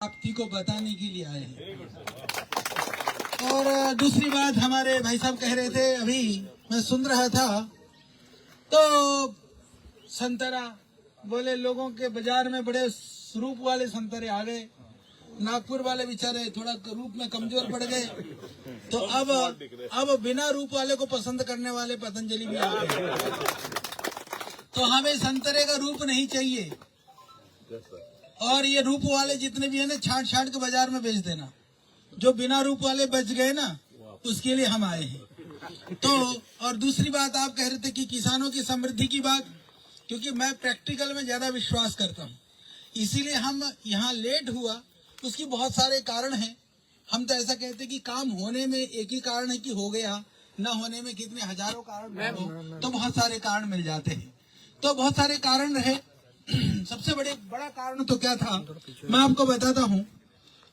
आपकी को बताने के लिए आए हैं। और दूसरी बात, हमारे भाई साहब कह रहे थे, अभी मैं सुन रहा था, तो संतरा बोले लोगों के बाजार में बड़े रूप वाले संतरे आ गए, नागपुर वाले बेचारे थोड़ा रूप में कमजोर पड़ गए, तो अब बिना रूप वाले को पसंद करने वाले पतंजलि भी आ गए। तो हमें संतरे का रूप नहीं चाहिए, और ये रूप वाले जितने भी है ना, छाट छाट के बाजार में बेच देना। जो बिना रूप वाले बच गए ना, उसके लिए हम आए हैं। तो और दूसरी बात, आप कह रहे थे कि किसानों की समृद्धि की बात, क्योंकि मैं प्रैक्टिकल में ज्यादा विश्वास करता हूँ, इसीलिए हम यहाँ लेट हुआ। उसकी बहुत सारे कारण हैं। हम तो ऐसा कहते हैं कि काम होने में एक ही कारण है कि हो गया, न होने में कितने हजारों कारण हो, तो बहुत सारे कारण मिल जाते हैं। तो बहुत सारे कारण रहे। सबसे बड़ा कारण तो क्या था, मैं आपको बताता हूँ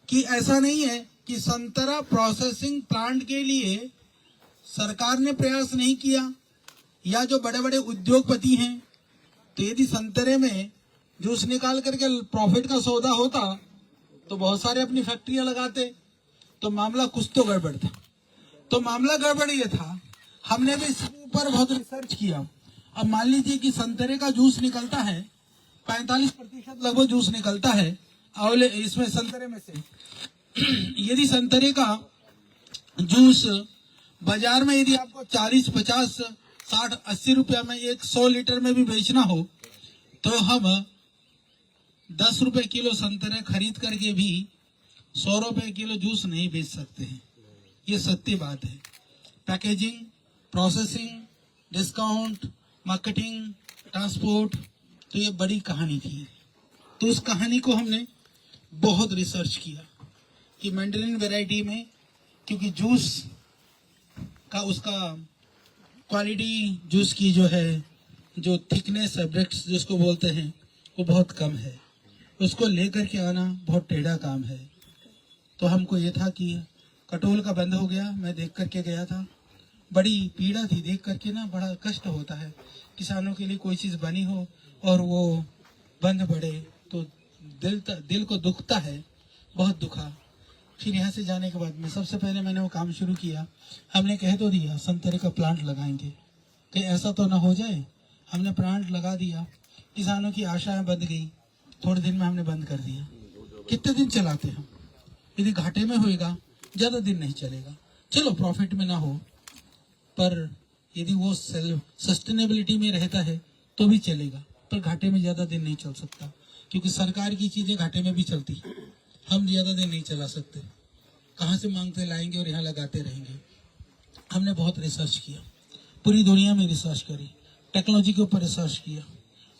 कि ऐसा नहीं है कि संतरा प्रोसेसिंग प्लांट के लिए सरकार ने प्रयास नहीं किया, या जो बड़े बड़े उद्योगपति हैं, तो यदि संतरे में जूस निकाल करके प्रॉफिट का सौदा होता तो बहुत सारे अपनी फैक्ट्रियां लगाते, तो मामला कुछ तो गड़बड़ था। तो मामला गड़बड़ ये था, हमने भी इसके ऊपर बहुत रिसर्च किया। अब मान लीजिए कि संतरे का जूस निकलता है, 45% लगभग जूस निकलता है आंवले इसमें, संतरे में से। यदि संतरे का जूस बाजार में यदि आपको 40, 50, 60, 80 रुपया में 100 लीटर में भी बेचना हो, तो हम 10 रुपए किलो संतरे खरीद करके भी 100 रुपए किलो जूस नहीं बेच सकते हैं। ये सत्य बात है। Packaging, processing, discount, marketing, transport, तो ये बड़ी कहानी थी। तो उस कहानी को हमने बहुत रिसर्च किया कि मैंडरिन वैरायटी में, क्योंकि जूस का उसका क्वालिटी, जूस की जो है, जो थिकनेस है, ब्रेक्स जिसको बोलते हैं, वो बहुत कम है। उसको लेकर के आना बहुत टेढ़ा काम है। तो हमको ये था कि कटोल का बंद हो गया, मैं देख करके गया था, बड़ी पीड़ा थी देख करके ना, बड़ा कष्ट होता है किसानों के लिए, कोई चीज बनी हो और वो बंद पड़े तो दिल को दुखता है, बहुत दुखा। फिर यहाँ से जाने के बाद में सबसे पहले मैंने वो काम शुरू किया। हमने कह तो दिया संतरे का प्लांट लगाएंगे, कहीं ऐसा तो ना हो जाए। हमने प्लांट लगा दिया, किसानों की आशाएं बंध गई, थोड़े दिन में हमने बंद कर दिया। कितने दिन चलाते हम, यदि घाटे में होएगा ज्यादा दिन नहीं चलेगा, चलो प्रॉफिट में ना हो, पर यदि वो सस्टेनेबिलिटी में रहता है तो भी चलेगा, पर घाटे में ज्यादा दिन नहीं चल सकता, क्योंकि सरकार की चीजें घाटे में भी चलती है। हम ज्यादा दिन नहीं चला सकते, कहाँ से मांगते लाएंगे और यहाँ लगाते रहेंगे। हमने बहुत रिसर्च किया, पूरी दुनिया में रिसर्च करी, टेक्नोलॉजी के ऊपर रिसर्च किया,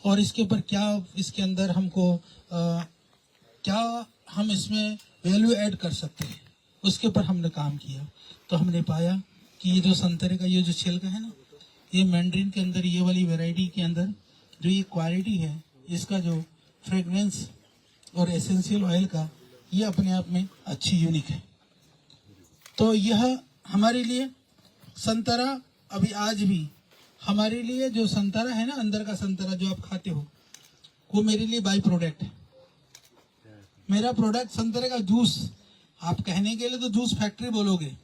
और इसके ऊपर क्या इसके अंदर हमको क्या हम इसमें वैल्यू ऐड कर सकते हैं, उसके ऊपर हमने काम किया। तो हमने पाया कि ये जो संतरे का ये जो छिलका है ना, ये मैंडरिन के अंदर, ये वाली वैरायटी के अंदर जो ये क्वालिटी है, इसका जो फ्रेग्रेंस और एसेंशियल ऑयल का, ये अपने आप में अच्छी यूनिक है। तो यह हमारे लिए संतरा, अभी आज भी हमारे लिए जो संतरा है ना, अंदर का संतरा जो आप खाते हो, वो मेरे लिए बाई प्रोडक्ट है। मेरा प्रोडक्ट संतरे का जूस, आप कहने के लिए तो जूस फैक्ट्री बोलोगे,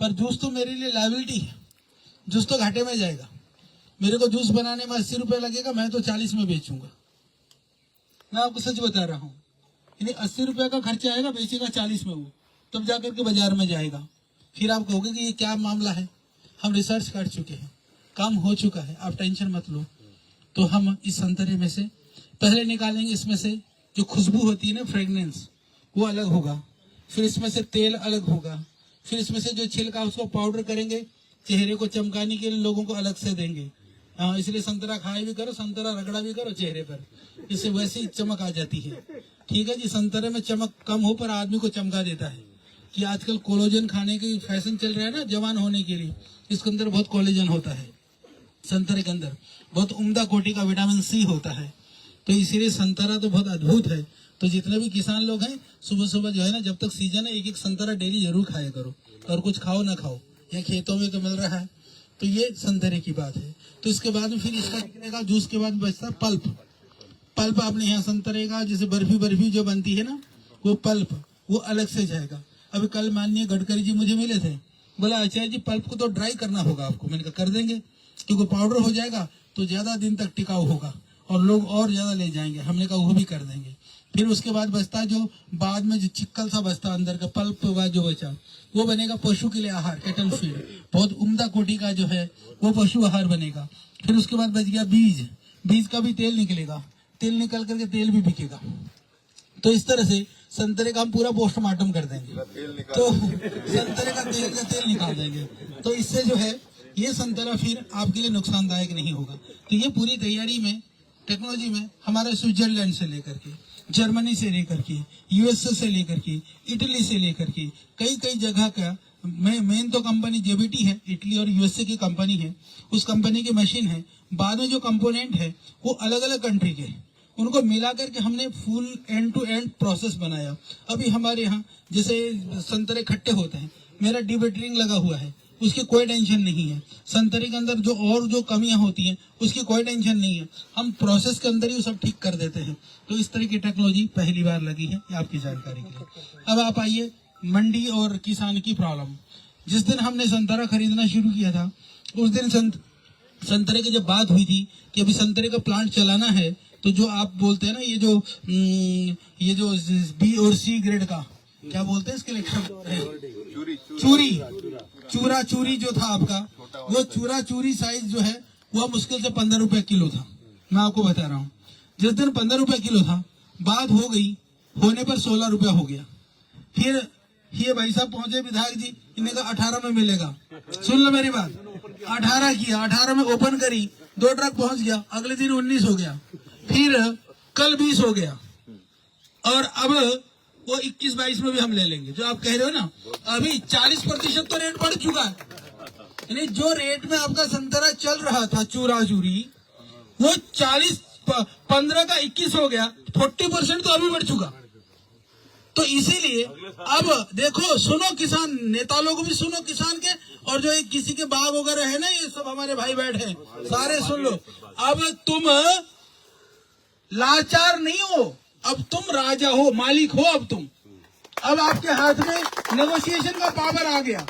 पर जूस तो मेरे लिए लायबिलिटी है। जूस तो घाटे में जाएगा, मेरे को जूस बनाने में 80 रुपए लगेगा, मैं तो 40 में बेचूंगा। मैं आपको सच बता रहा हूँ, यानी 80 रुपए का खर्चा आएगा, बेचेगा 40 में वो, तब जाकर के बाजार में जाएगा। फिर आप कहोगे कि ये क्या मामला है। हम रिसर्च कर चुके हैं, काम हो चुका है, आप टेंशन मत लो। तो हम इस संतरे में से पहले निकालेंगे, इसमें से जो खुशबू होती है ना, फ्रेग्रेंस, वो अलग होगा। फिर इसमें से तेल अलग होगा। फिर इसमें से जो छिलका, उसको पाउडर करेंगे, चेहरे को चमकाने के लिए लोगों को अलग से देंगे। इसलिए संतरा खाए भी करो, संतरा रगड़ा भी करो चेहरे पर, इससे वैसे ही चमक आ जाती है। ठीक है जी, संतरे में चमक कम हो पर आदमी को चमका देता है। कि आजकल कोलेजन खाने की फैशन चल रहा है ना, जवान होने के लिए, इसके अंदर बहुत कोलेजन होता है। संतरे के अंदर बहुत उम्दा कोटि का विटामिन सी होता है। तो इसीलिए संतरा तो बहुत अद्भुत है। तो जितने भी किसान लोग हैं, सुबह सुबह जो है ना, जब तक सीजन है, एक एक संतरा डेली जरूर खाया करो, और कुछ खाओ ना खाओ, या खेतों में तो मिल रहा है। तो ये संतरे की बात है। तो इसके बाद में फिर इसका निकलेगा जूस के बाद बचता पल्प। पल्प आपने यहाँ संतरे का, जैसे बर्फी जो बनती है ना, वो पल्प वो अलग से जाएगा। अभी कल माननीय गडकरी जी मुझे मिले थे, बोला आचार्य जी पल्प को तो ड्राई करना होगा आपको। मैंने कहा कर देंगे, क्योंकि पाउडर हो जाएगा तो ज्यादा दिन तक टिकाऊ होगा और लोग और ज्यादा ले जाएंगे। हमने कहा वो भी कर देंगे। फिर उसके बाद बचता जो बाद में जो चिक्कल सा बचता अंदर का पल्प बाद जो बचा वो बनेगा पशु के लिए आहार, कैटल फीड, बहुत उम्दा कोटि का जो है वो पशु आहार बनेगा। फिर उसके बाद बच गया बीज, बीज का भी तेल निकलेगा, तेल निकल करके तेल भी बिकेगा। तो इस तरह से संतरे का हम पूरा पोस्टमार्टम कर देंगे, तो संतरे का तेल निकाल देंगे। तो इससे जो है ये संतरा फिर आपके लिए नुकसानदायक नहीं होगा। तो ये पूरी तैयारी में टेक्नोलॉजी में हमारे स्विट्जरलैंड से लेकर के, जर्मनी से लेकर के, यूएसए से लेकर के, इटली से लेकर के कई जगह का मेन तो कंपनी जेबीटी है, इटली और यूएसए की कंपनी है, उस कंपनी की मशीन है। बाद में जो कंपोनेंट है वो अलग अलग कंट्री के, उनको मिला करके हमने full end to end process बनाया। अभी हमारे यहाँ जैसे संतरे खट्टे होते हैं, मेरा डिबेटरिंग लगा हुआ है, उसकी कोई टेंशन नहीं है। संतरे के अंदर जो कमियां होती हैं उसकी कोई टेंशन नहीं है, हम प्रोसेस के अंदर ही सब ठीक कर देते हैं। तो इस तरह की टेक्नोलॉजी पहली बार लगी है, ये आपकी जानकारी के लिए। अब आप आइए मंडी और किसान की प्रॉब्लम। जिस दिन हमने संतरा खरीदना शुरू किया था उस दिन संतरे की जब बात हुई थी कि अभी संतरे का प्लांट चलाना है, तो जो आप बोलते हैं ना ये जो बी और सी ग्रेड का क्या बोलते हैं इसके लिए चूरी जो था आपका, वो चूरी साइज जो है वो मुश्किल से 15 रुपए किलो था। मैं आपको बता रहा हूँ, जिस दिन 15 रुपए किलो था बात हो गई, होने पर 16 रुपया हो गया। फिर ये भाई साहब पहुंचे विधायक जी, इन्हें कहा 18 में मिलेगा। सुन लो मेरी बात, 18 किया, 18 में ओपन करी, 2 ट्रक पहुंच गया, अगले दिन 19 हो गया, फिर कल 20 हो गया, और अब वो 21-22 में भी हम ले लेंगे। जो आप कह रहे हो ना, अभी 40% तो रेट बढ़ चुका है। यानी जो रेट में आपका संतरा चल रहा था चूरी वो 15 का 21 हो गया, 40% तो अभी बढ़ चुका। तो इसीलिए अब देखो, सुनो किसान नेता लोग भी सुनो किसान के, और जो किसी के बाग वगैरह है ना, ये सब हमारे भाई बैठे हैं, सारे सुन लो। अब तुम लाचार नहीं हो, अब तुम राजा हो, मालिक हो। अब आपके हाथ में नेगोशिएशन का पावर आ गया,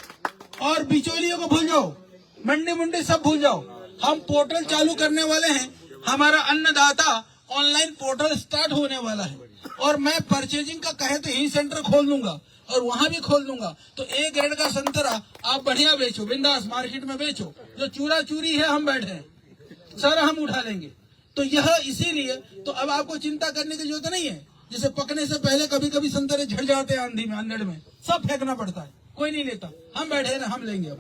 और बिचौलियों को भूल जाओ, मंडी मुंडी सब भूल जाओ। हम पोर्टल चालू करने वाले हैं, हमारा अन्नदाता ऑनलाइन पोर्टल स्टार्ट होने वाला है, और मैं परचेजिंग का कहे तो यही सेंटर खोल दूंगा और वहां भी खोल दूंगा। तो एक ग्रेड का संतरा आप बढ़िया बेचो, बिंदास मार्केट में बेचो। जो चूरी है हम बैठे हैं, सारा हम उठा लेंगे। तो यह इसीलिए तो अब आपको चिंता करने की जरूरत नहीं है। जैसे पकने से पहले कभी संतरे झड़ जाते हैं आंधी में, अंधड़ में, सब फेंकना पड़ता है, कोई नहीं लेता। हम बैठे ना, हम लेंगे,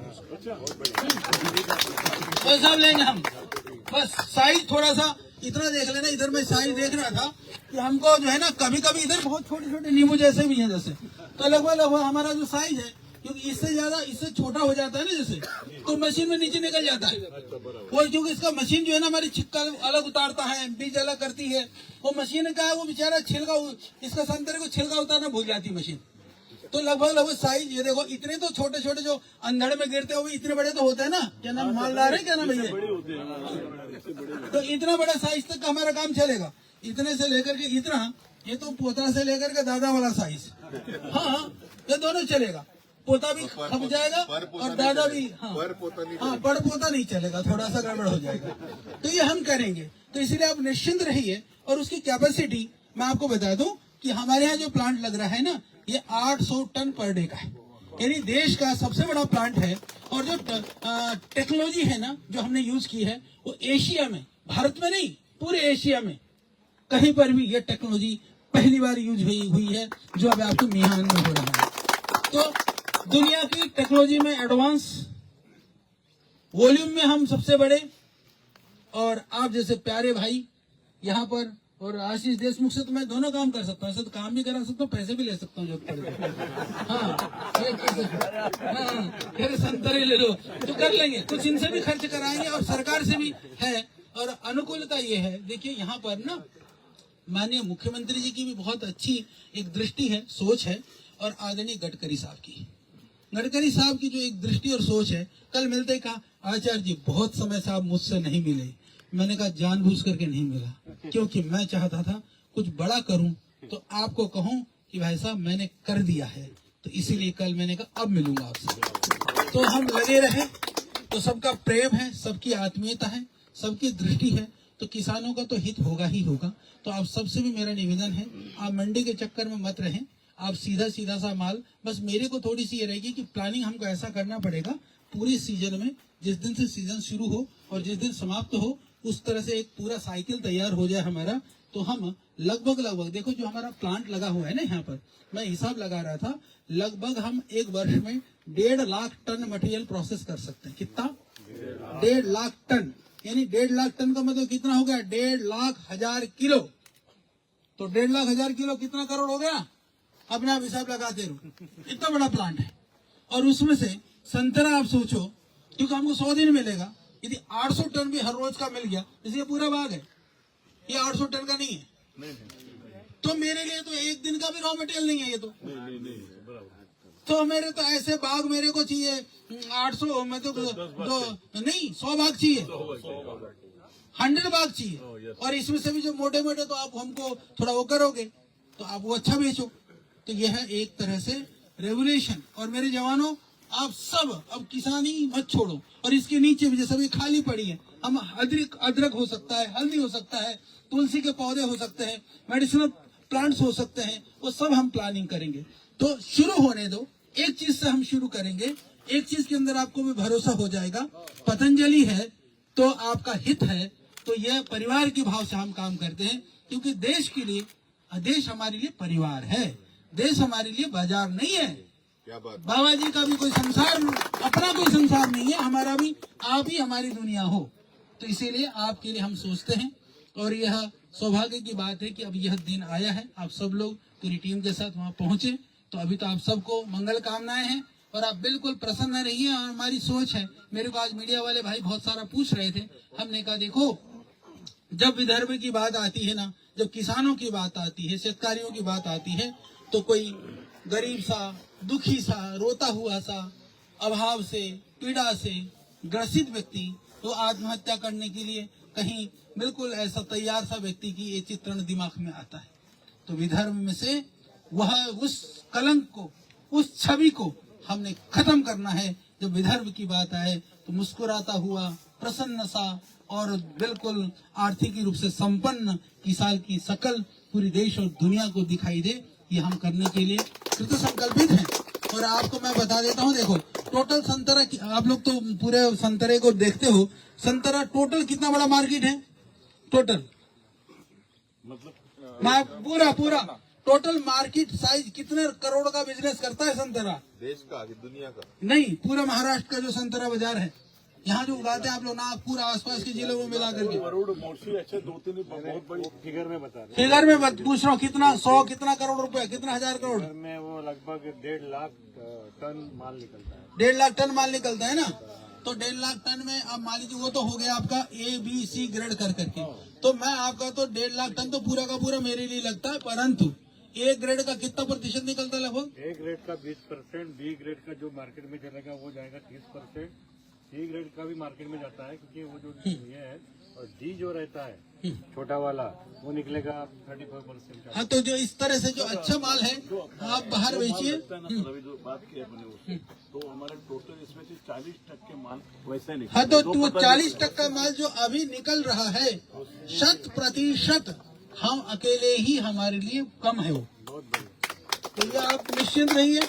सब लेंगे हम। बस साइज थोड़ा सा इतना देख लेना। इधर मैं साइज देख रहा था कि हमको जो है ना, कभी इधर बहुत छोटे नींबू जैसे भी हैं, जैसे तो लगभग हमारा जो साइज है, क्योंकि इससे छोटा हो जाता है ना, जैसे तो मशीन में नीचे निकल जाता है वो, क्योंकि इसका मशीन जो है ना हमारी छिक्का अलग उतारता है, बीज अलग करती है। वो मशीन का है, वो बेचारा छिलका, इसका संतरे को छिलका उतारना भूल जाती है मशीन। तो लगभग साइज ये देखो, इतने तो छोटे जो अंधड़ में गिरते हो इतने बड़े तो होते हैं ना। क्या नाम मालदार है, क्या नाम भैया? तो इतना बड़ा साइज तक हमारा काम चलेगा। इतने से लेकर के इतना, ये तो पोता से लेकर के दादा वाला साइज, हाँ ये दोनों चलेगा। पोता भी खप जाएगा और दादा भी, हाँ बड़ पोता नहीं चलेगा, थोड़ा सा गड़बड़ हो जाएगा। तो ये हम करेंगे। तो इसलिए आप निश्चिंत रहिए। और उसकी कैपेसिटी मैं आपको बता दूं कि हमारे यहाँ जो प्लांट लग रहा है ना, ये 800 टन पर डे का है, यानी देश का सबसे बड़ा प्लांट है। और जो टेक्नोलॉजी है ना जो हमने यूज की है, वो एशिया में, भारत में नहीं, पूरे एशिया में कहीं पर भी ये टेक्नोलॉजी पहली बार यूज हुई है, जो अब आपके मियान में हो रहा है। तो दुनिया की टेक्नोलॉजी में एडवांस, वॉल्यूम में हम सबसे बड़े, और आप जैसे प्यारे भाई यहाँ पर, और आशीष देशमुख से तो मैं दोनों काम कर सकता हूँ, ऐसे तो काम भी करा सकता हूँ, पैसे भी ले सकता हूँ जब पड़े। हाँ, संतरे ले लो तो कर लेंगे, कुछ इनसे भी खर्च कराएंगे और सरकार से भी है। और अनुकूलता ये है, देखिए यहाँ पर ना माननीय मुख्यमंत्री जी की भी बहुत अच्छी एक दृष्टि है, सोच है, और आदरणीय गडकरी साहब की जो एक दृष्टि और सोच है। कल मिलते ही कहा, आचार्य जी बहुत समय से आप मुझसे नहीं मिले। मैंने कहा जानबूझ करके नहीं मिला, क्योंकि मैं चाहता था कुछ बड़ा करूं, तो आपको कहूं कि भाई साहब मैंने कर दिया है, तो इसीलिए कल मैंने कहा अब मिलूंगा आपसे। तो हम लगे रहे, तो सबका प्रेम है, सबकी आत्मीयता है, सबकी दृष्टि है, तो किसानों का तो हित होगा ही होगा। तो आप सबसे भी मेरा निवेदन है, आप मंडी के चक्कर में मत रहें, आप सीधा सीधा सा माल, बस मेरे को थोड़ी सी ये रहेगी कि प्लानिंग हमको ऐसा करना पड़ेगा पूरी सीजन में, जिस दिन से सीजन शुरू हो और जिस दिन समाप्त हो उस तरह से एक पूरा साइकिल तैयार हो जाए हमारा। तो हम लगभग देखो जो हमारा प्लांट लगा हुआ है ना, यहाँ पर मैं हिसाब लगा रहा था, लगभग हम एक वर्ष में 1.5 लाख टन मटेरियल प्रोसेस कर सकते हैं। कितना? 1.5 लाख टन, यानी 1.5 लाख टन का मतलब कितना हो गया? 1.5 लाख 1000 किलो। तो 1.5 लाख 1000 किलो कितना करोड़ हो गया? अपने आप हिसाब लगाते रहो, इतना बड़ा प्लांट है। और उसमें से संतरा आप सोचो, क्योंकि हमको 100 दिन मिलेगा, यदि 800 टन भी हर रोज का मिल गया, इसलिए पूरा बाग है, ये 800 टन का नहीं है, तो मेरे लिए तो एक दिन का भी रॉ मटेरियल नहीं है ये। तो मेरे तो ऐसे बाग मेरे को चाहिए 800 में तो नहीं 100 बाग चाहिए, 100 बाग चाहिए। और इसमें से भी जो मोटे मोटे तो आप हमको थोड़ा वो करोगे तो आप वो अच्छा बेचो। तो यह है एक तरह से रेवोल्यूशन। और मेरे जवानों, आप सब अब किसानी मत छोड़ो, और इसके नीचे भी जैसे भी खाली पड़ी है, हम अदरक हो सकता है, हल्दी हो सकता है, तुलसी के पौधे हो सकते हैं, मेडिसिनल प्लांट्स हो सकते हैं, वो सब हम प्लानिंग करेंगे। तो शुरू होने दो, एक चीज से हम शुरू करेंगे, एक चीज के अंदर आपको भी भरोसा हो जाएगा, पतंजलि है तो आपका हित है, तो यह परिवार के भाव से हम काम करते हैं। क्योंकि देश के लिए, देश हमारे लिए परिवार है, देश हमारे लिए बाजार नहीं है। क्या बात? बाबा जी का भी कोई संसार, अपना कोई संसार नहीं है, हमारा भी आप ही हमारी दुनिया हो। तो इसीलिए आपके लिए हम सोचते हैं, और यह सौभाग्य की बात है कि अब यह दिन आया है, आप सब लोग पूरी टीम के साथ वहाँ पहुंचे। तो अभी तो आप सबको मंगल कामनाएं हैं, और आप बिल्कुल प्रसन्न रहिए। और हमारी सोच है, मेरे को आज मीडिया वाले भाई बहुत सारा पूछ रहे थे, हमने कहा देखो जब विदर्भ की बात आती है ना, जब किसानों की बात आती है, शेतकारियों की बात आती है, तो कोई गरीब सा, दुखी सा, रोता हुआ सा, अभाव से, पीड़ा से ग्रसित व्यक्ति, तो आत्महत्या करने के लिए कहीं बिल्कुल ऐसा तैयार सा व्यक्ति की ये चित्रण दिमाग में आता है। तो विदर्भ में से वह उस कलंक को, उस छवि को हमने खत्म करना है। जब विदर्भ की बात आए तो मुस्कुराता हुआ, प्रसन्न सा और बिल्कुल आर्थिक रूप से संपन्न किसान की शकल पूरी देश और दुनिया को दिखाई दे, ये हम करने के लिए कृत संकल्पित हैं। और आपको मैं बता देता हूँ, देखो टोटल संतरा की, आप लोग तो पूरे संतरे को देखते हो, संतरा टोटल कितना बड़ा मार्केट है? टोटल मतलब पूरा टोटल मार्केट साइज कितने करोड़ का बिजनेस करता है संतरा? देश का, दुनिया का नहीं, पूरा महाराष्ट्र का जो संतरा बाजार है, यहाँ जो उगाते हैं आप लोग, नागपुर आसपास के जिलों में मिला करके, बहुत बड़ी फिगर में बता रहे, फिगर में पूछ रहा हूँ, कितना 100 कितना करोड़ रुपए, कितना 1000 करोड़ में वो लगभग 1.5 लाख टन माल निकलता है। 1.5 लाख टन माल निकलता है ना। तो 1.5 लाख टन में अब मान लीजिए वो तो हो गया आपका ABC ग्रेड कर करके, तो मैं आपका तो 1.5 लाख टन तो पूरा का पूरा मेरे लिए लगता है। परंतु A ग्रेड का कितना प्रतिशत निकलता है? लगभग A ग्रेड का 20%, B ग्रेड का जो मार्केट में चलेगा वो जाएगा 30%, C ग्रेड का भी मार्केट में जाता है क्योंकि वो जो ये है, और D जो रहता है छोटा वाला वो निकलेगा 35%। हाँ, तो जो इस तरह से जो अच्छा माल है आप बाहर बेचिए। जो बात की अपने उसकी, तो हमारे टोटल इसमें से 40% माल वैसे नहीं। हाँ, तो 40% माल जो अभी निकल रहा है, 100% हम अकेले ही हमारे लिए कम है वो। तो ये आप निश्चिंत रहिए,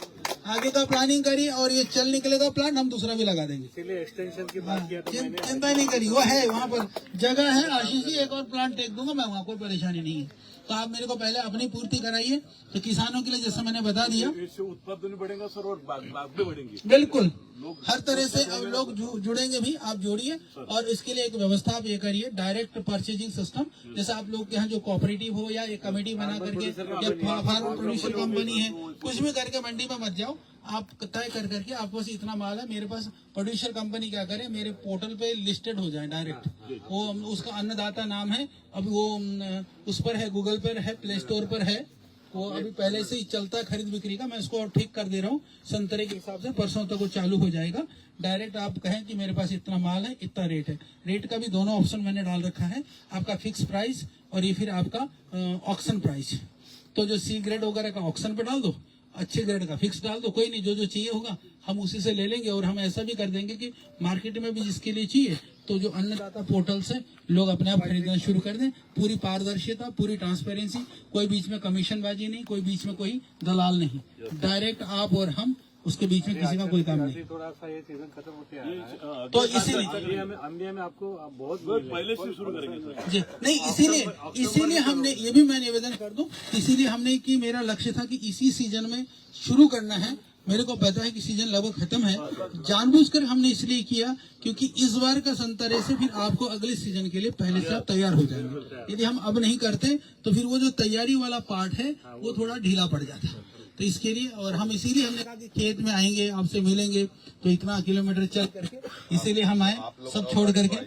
आगे का प्लानिंग करिए, और ये चल निकलेगा प्लान, हम दूसरा भी लगा देंगे। इसीलिए एक्सटेंशन की बात किया तो मैंने, चिंता नहीं करी, वो है वहाँ पर जगह है। आशीष जी एक और प्लांट टेक दूंगा मैं, वहाँ कोई परेशानी नहीं है। तो आप मेरे को पहले अपनी पूर्ति कराइए, तो किसानों के लिए जैसे मैंने बता दिया, इससे उत्पादन बढ़ेगा सर, और बाग भी बढ़ेंगे। बिल्कुल हर तरह से अब लोग जुड़ेंगे भी, आप जोड़िए। और इसके लिए एक व्यवस्था आप ये करिए, डायरेक्ट परचेजिंग सिस्टम, जैसे आप लोग के यहाँ जो कोऑपरेटिव हो या एक कमेटी बना करके, या फार्म प्रोड्यूसर कंपनी है, कुछ भी करके मंडी में मत जाओ, आप तय कर करके आप पास इतना माल है मेरे पास, प्रोड्यूसर कंपनी क्या करे, मेरे पोर्टल पे लिस्टेड हो जाए डायरेक्ट, वो उसका अन्नदाता नाम है, अभी वो उस पर है, गूगल पर है, प्ले स्टोर पर है, वो अभी पहले से ही चलता है खरीद बिक्री का। मैं इसको और ठीक कर दे रहा हूँ, संतरे के हिसाब से परसों तक वो चालू हो जाएगा। डायरेक्ट आप कहें कि मेरे पास इतना माल है, इतना रेट है। रेट का भी दोनों ऑप्शन मैंने डाल रखा है, आपका फिक्स प्राइस और ये फिर आपका ऑक्शन प्राइस। तो जो सी ग्रेड वगैरह का ऑक्शन पे डाल दो, अच्छे ग्रेड का फिक्स डाल दो, कोई नहीं, जो जो चाहिए होगा हम उसी से ले लेंगे। और हम ऐसा भी कर देंगे कि मार्केट में भी जिसके लिए चाहिए तो जो अन्नदाता पोर्टल से लोग अपने आप खरीदना शुरू कर दें। पूरी पारदर्शिता, पूरी ट्रांसपेरेंसी, कोई बीच में कमीशनबाजी नहीं, कोई बीच में कोई दलाल नहीं, डायरेक्ट आप और हम, उसके बीच में किसी का कोई काम नहीं। थोड़ा सा ये सीजन खत्म होते आ रहा है, तो इसीलिए अंबिया में आपको बहुत पहले से शुरू करेंगे सर। जी नहीं, इसीलिए हमने ये भी मैं निवेदन कर दूं, इसीलिए हमने कि मेरा लक्ष्य था कि इसी सीजन में शुरू करना है। मेरे को पता है कि सीजन लगभग खत्म है, जानबूझकर हमने इसलिए किया क्योंकि इस बार का संतरे से फिर आपको अगले सीजन के लिए पहले से आप तैयार हो जाएंगे। यदि हम अब नहीं करते तो फिर वो जो तैयारी वाला पार्ट है वो थोड़ा ढीला पड़ जाता है। तो इसके लिए, और हम इसीलिए हमने कहा कि खेत में आएंगे, आपसे मिलेंगे, तो इतना किलोमीटर चल करके इसीलिए हम आए, सब छोड़ करके।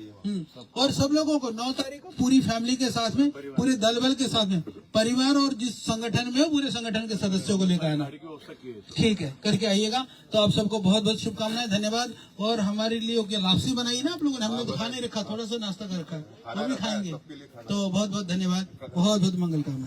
और सब लोगों को 9 तारीख को पूरी फैमिली के साथ में, पूरे दल बल के साथ में, परिवार और जिस संगठन में हो पूरे संगठन के सदस्यों को लेकर आना। ठीक है, करके आइएगा। तो आप सबको बहुत बहुत शुभकामनाएं, धन्यवाद। और हमारे लिए क्या लापसी बनाई ना आप लोगों ने, हमने तो खा नहीं रखा, थोड़ा सा नाश्ता कर रखा है, वो भी खाएंगे। तो बहुत बहुत धन्यवाद, बहुत बहुत मंगल कामना।